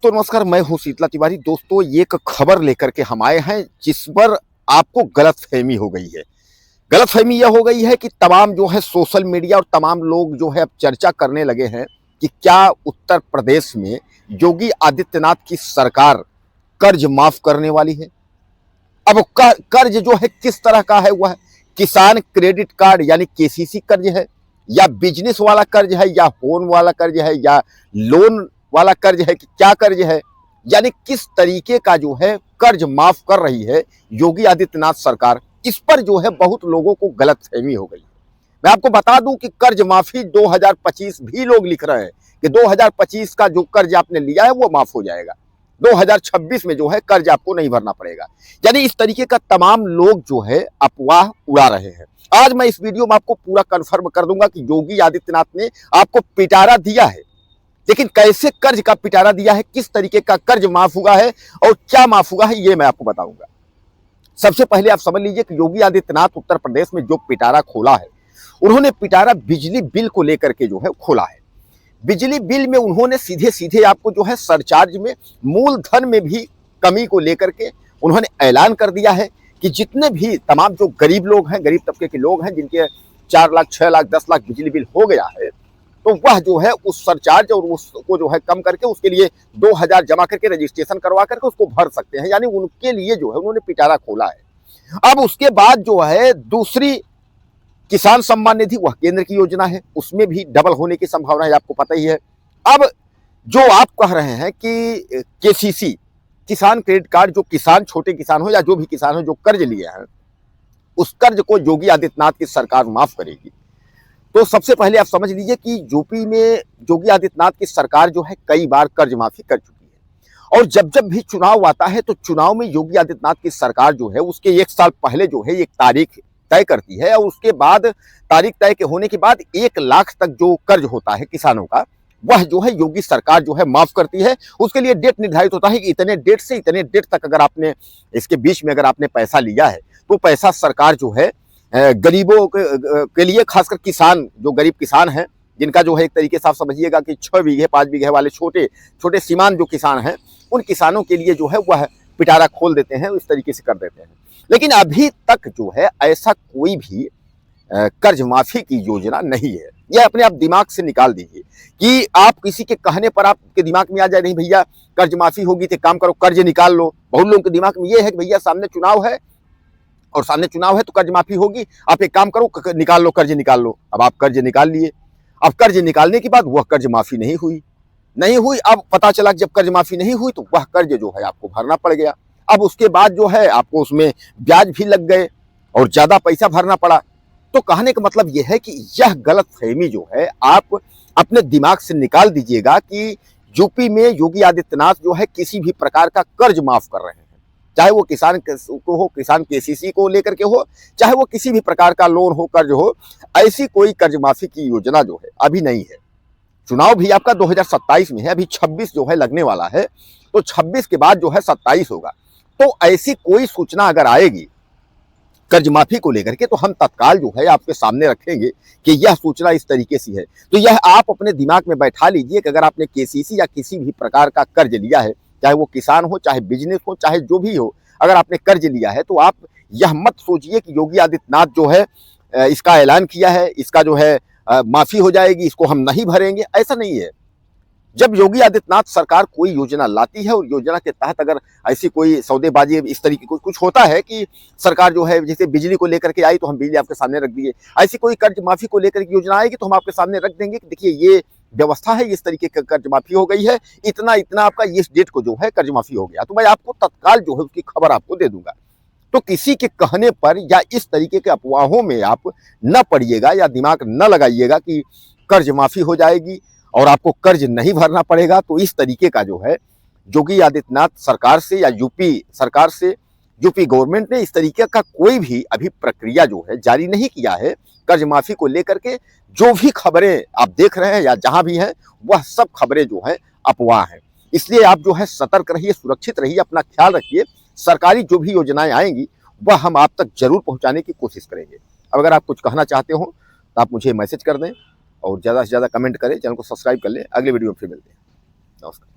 दोस्तों नमस्कार, मैं हूं शीतला तिवारी। दोस्तों ये एक खबर लेकर के हम आए हैं जिस पर आपको गलतफहमी हो गई है। गलतफहमी यह हो गई है कि तमाम जो है सोशल मीडिया और तमाम लोग जो है अब चर्चा करने लगे हैं कि क्या उत्तर प्रदेश में योगी आदित्यनाथ की सरकार कर्ज माफ करने वाली है। अब कर्ज जो है किस तरह का है, वह किसान क्रेडिट कार्ड यानी केसीसी कर्ज है, या बिजनेस वाला कर्ज है, या होम वाला कर्ज है, या लोन वाला कर्ज है, कि क्या कर्ज है, यानी किस तरीके का जो है कर्ज माफ कर रही है योगी आदित्यनाथ सरकार। इस पर जो है बहुत लोगों को गलतफहमी हो गई। मैं आपको बता दूं कि कर्ज माफी 2025 भी लोग लिख रहे हैं कि 2025 का जो कर्ज आपने लिया है वो माफ हो जाएगा, 2026 में जो है कर्ज आपको नहीं भरना पड़ेगा। यानी इस तरीके का तमाम लोग जो है अफवाह उड़ा रहे हैं। आज मैं इस वीडियो में आपको पूरा कंफर्म कर दूंगा कि योगी आदित्यनाथ ने आपको पिटारा दिया है, लेकिन कैसे कर्ज का पिटारा दिया है, किस तरीके का कर्ज माफ हुआ है और क्या माफ हुआ है, ये मैं आपको बताऊंगा। सबसे पहले आप समझ लीजिए कि योगी आदित्यनाथ उत्तर प्रदेश में जो पिटारा खोला है, उन्होंने पिटारा बिजली बिल को लेकर के जो है खोला है। बिजली बिल में उन्होंने सीधे सीधे आपको जो है सरचार्ज में मूलधन में भी कमी को लेकर के उन्होंने ऐलान कर दिया है कि जितने भी तमाम जो गरीब लोग हैं, गरीब तबके के लोग हैं, जिनके 4 लाख 6 लाख 10 लाख बिजली बिल हो गया है, तो वह जो है उस सरचार्ज और उसको जो है कम करके उसके लिए 2000 जमा करके रजिस्ट्रेशन करवा करके उसको भर सकते हैं। यानी उनके लिए जो है उन्होंने पिटारा खोला है। अब उसके बाद जो है दूसरी किसान सम्मान निधि, वह केंद्र की योजना है, उसमें भी डबल होने की संभावना है, आपको पता ही है। अब जो आप कह रहे हैं कि केसीसी किसान क्रेडिट कार्ड, जो किसान छोटे किसान हो या जो भी किसान हो जो कर्ज लिए हैं, उस कर्ज को योगी आदित्यनाथ की सरकार माफ करेगी। तो सबसे पहले आप समझ लीजिए कि यूपी में योगी आदित्यनाथ की सरकार जो है कई बार कर्ज माफी कर चुकी है, और जब जब भी चुनाव आता है तो चुनाव में योगी आदित्यनाथ की सरकार जो है उसके 1 साल पहले जो है एक तारीख तय करती है, और उसके बाद तारीख तय के होने के बाद 1 लाख तक जो कर्ज होता है किसानों का, वह जो है योगी सरकार जो है माफ करती है। उसके लिए डेट निर्धारित होता है कि इतने डेट से इतने डेट तक अगर आपने इसके बीच में अगर आपने पैसा लिया है तो पैसा सरकार जो है गरीबों के लिए, खासकर किसान जो गरीब किसान हैं, जिनका जो है एक तरीके से आप समझिएगा कि 6 बीघे 5 बीघे वाले छोटे छोटे सीमांत जो किसान हैं, उन किसानों के लिए जो है वह पिटारा खोल देते हैं, इस तरीके से कर देते हैं। लेकिन अभी तक जो है ऐसा कोई भी कर्ज माफी की योजना नहीं है। यह अपने आप दिमाग से निकाल दीजिए कि आप किसी के कहने पर आपके दिमाग में आ जाए नहीं भैया कर्ज माफी होगी तो काम करो कर्ज निकाल लो। बहुत लोगों के दिमाग में यह है कि भैया सामने चुनाव है और सामने चुनाव है तो कर्ज माफी होगी, आप एक काम करो निकाल लो, कर्ज निकाल लो। अब आप कर्ज निकाल लिए, अब कर्ज निकालने के बाद वह कर्ज माफी नहीं हुई। अब पता चला जब कर्ज माफी नहीं हुई तो वह कर्ज जो है आपको भरना पड़ गया। अब उसके बाद जो है आपको उसमें ब्याज भी लग गए और ज्यादा पैसा भरना पड़ा। तो कहने का मतलब यह है कि यह गलतफहमी जो है आप अपने दिमाग से निकाल दीजिएगा कि यूपी में योगी आदित्यनाथ जो है किसी भी प्रकार का कर्ज माफ कर रहे हैं, चाहे वो किसान को हो, किसान केसीसी को लेकर के हो, चाहे वो किसी भी प्रकार का लोन हो, कर्ज हो। ऐसी कोई कर्ज माफी की योजना जो है अभी नहीं है। चुनाव भी आपका 2027 में है, अभी 26 जो है लगने वाला है, तो 26 के बाद जो है 27 होगा। तो ऐसी कोई सूचना अगर आएगी कर्ज माफी को लेकर के तो हम तत्काल जो है आपके सामने रखेंगे कि यह सूचना इस तरीके से है। तो यह आप अपने दिमाग में बैठा लीजिए कि अगर आपने केसीसी या किसी भी प्रकार का कर्ज लिया है, चाहे वो किसान हो, चाहे बिजनेस हो, चाहे जो भी हो, अगर आपने कर्ज लिया है तो आप यह मत सोचिए कि योगी आदित्यनाथ जो है इसका ऐलान किया है, इसका जो है माफी हो जाएगी, इसको हम नहीं भरेंगे। ऐसा नहीं है। जब योगी आदित्यनाथ सरकार कोई योजना लाती है और योजना के तहत अगर ऐसी कोई सौदेबाजी इस तरीके को कुछ होता है कि सरकार जो है जैसे बिजली को लेकर के आई तो हम बिजली आपके सामने रख दिए, ऐसी कोई कर्ज माफी को लेकर के योजना आएगी तो हम आपके सामने रख देंगे कि देखिए ये व्यवस्था है, इस तरीके का कर्ज माफी हो गई है, इतना इतना आपका इस डेट को जो है कर्ज माफी हो गया, तो मैं आपको तत्काल जो है उसकी खबर आपको दे दूंगा। तो किसी के कहने पर या इस तरीके के अफवाहों में आप न पड़िएगा या दिमाग न लगाइएगा कि कर्ज माफी हो जाएगी और आपको कर्ज नहीं भरना पड़ेगा। तो इस तरीके का जो है योगी आदित्यनाथ सरकार से या यूपी सरकार से, यूपी गवर्नमेंट ने इस तरीके का कोई भी अभी प्रक्रिया जो है जारी नहीं किया है। कर्ज माफी को लेकर के जो भी खबरें आप देख रहे हैं या जहां भी हैं, वह सब खबरें जो है अफवाह हैं। इसलिए आप जो है सतर्क रहिए, सुरक्षित रहिए, अपना ख्याल रखिए। सरकारी जो भी योजनाएं आएंगी वह हम आप तक जरूर पहुंचाने की कोशिश करेंगे। अब अगर आप कुछ कहना चाहते हो तो आप मुझे मैसेज कर दें और ज़्यादा से ज़्यादा कमेंट करें, चैनल को सब्सक्राइब कर लें। अगले वीडियो में फिर मिलते हैं। नमस्कार।